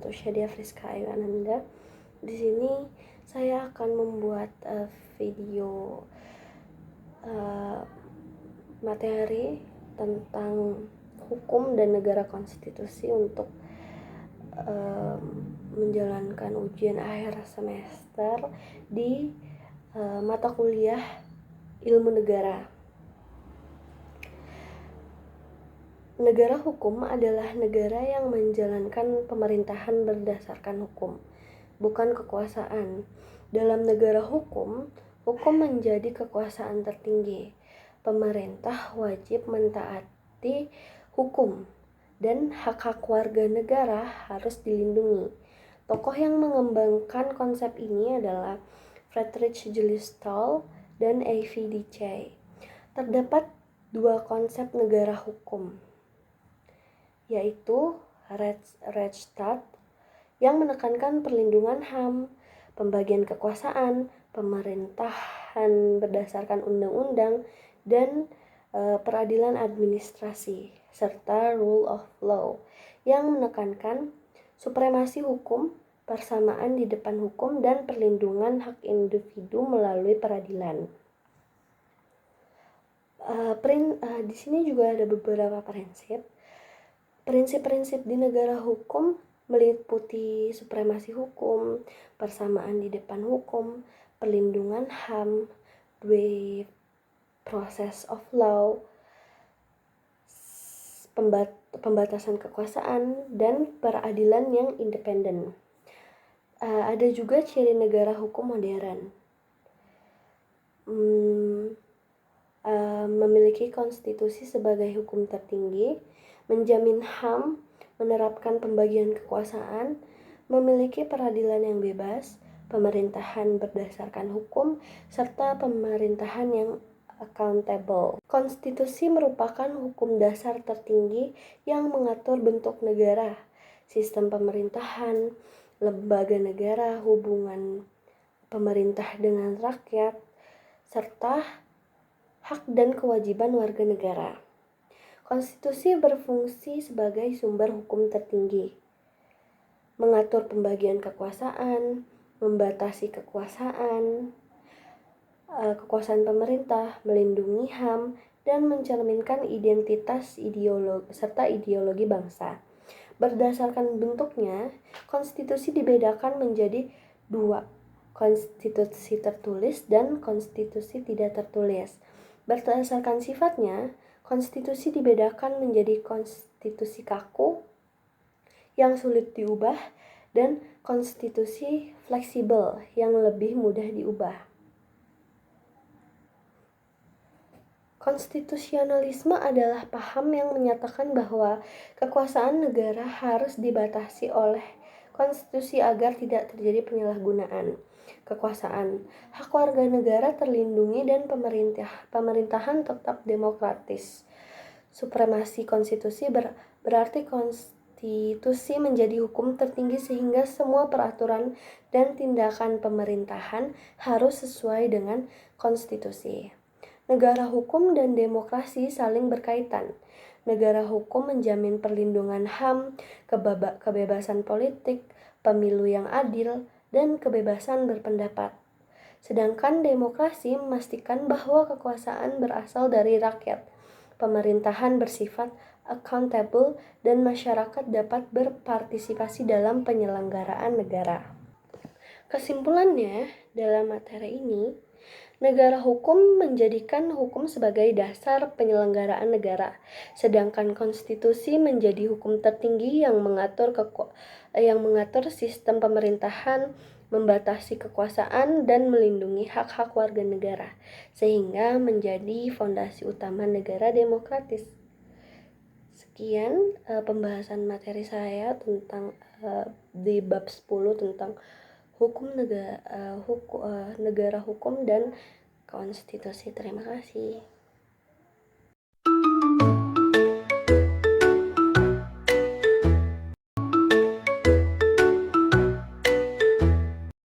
wabarakatuh. Syadia Friska Ayu Ananda. Di sini saya akan membuat video materi tentang hukum dan negara konstitusi untuk menjalankan ujian akhir semester di mata kuliah ilmu negara. Negara hukum adalah negara yang menjalankan pemerintahan berdasarkan hukum, bukan kekuasaan. Dalam negara hukum, hukum menjadi kekuasaan tertinggi. Pemerintah wajib mentaati hukum dan hak-hak warga negara harus dilindungi. Tokoh yang mengembangkan konsep ini adalah Friedrich Julius Stahl dan A.V. Dicey. Terdapat dua konsep negara hukum, yaitu Rechtsstaat yang menekankan perlindungan HAM, pembagian kekuasaan, pemerintahan berdasarkan undang-undang, dan peradilan administrasi, serta rule of law yang menekankan supremasi hukum, persamaan di depan hukum, dan perlindungan hak individu melalui peradilan. Di sini juga ada beberapa prinsip. Prinsip-prinsip di negara hukum meliputi supremasi hukum, persamaan di depan hukum, perlindungan HAM, due process of law, pembatasan kekuasaan, dan peradilan yang independen. Ada juga ciri negara hukum modern. Memiliki konstitusi sebagai hukum tertinggi, menjamin HAM, menerapkan pembagian kekuasaan, memiliki peradilan yang bebas, pemerintahan berdasarkan hukum, serta pemerintahan yang accountable. Konstitusi merupakan hukum dasar tertinggi yang mengatur bentuk negara, sistem pemerintahan, lembaga negara, hubungan pemerintah dengan rakyat, serta hak dan kewajiban warga negara. Konstitusi berfungsi sebagai sumber hukum tertinggi, mengatur pembagian kekuasaan, membatasi kekuasaan pemerintah, melindungi HAM, dan mencerminkan identitas serta ideologi bangsa. Berdasarkan bentuknya, konstitusi dibedakan menjadi dua, konstitusi tertulis dan konstitusi tidak tertulis. Berdasarkan sifatnya, konstitusi dibedakan menjadi konstitusi kaku yang sulit diubah dan konstitusi fleksibel yang lebih mudah diubah. Konstitusionalisme adalah paham yang menyatakan bahwa kekuasaan negara harus dibatasi oleh konstitusi agar tidak terjadi penyalahgunaan kekuasaan. Hak warga negara terlindungi dan pemerintahan tetap demokratis. Supremasi konstitusi berarti konstitusi menjadi hukum tertinggi sehingga semua peraturan dan tindakan pemerintahan harus sesuai dengan konstitusi. Negara hukum dan demokrasi saling berkaitan. Negara hukum menjamin perlindungan HAM, kebebasan politik, pemilu yang adil, dan kebebasan berpendapat. Sedangkan demokrasi memastikan bahwa kekuasaan berasal dari rakyat, pemerintahan bersifat accountable, dan masyarakat dapat berpartisipasi dalam penyelenggaraan negara. Kesimpulannya, dalam materi ini, negara hukum menjadikan hukum sebagai dasar penyelenggaraan negara, sedangkan konstitusi menjadi hukum tertinggi yang mengatur sistem pemerintahan, membatasi kekuasaan, dan melindungi hak-hak warga negara, sehingga menjadi fondasi utama negara demokratis. Sekian pembahasan materi saya tentang di bab 10 tentang hukum negara hukum dan konstitusi. Terima kasih.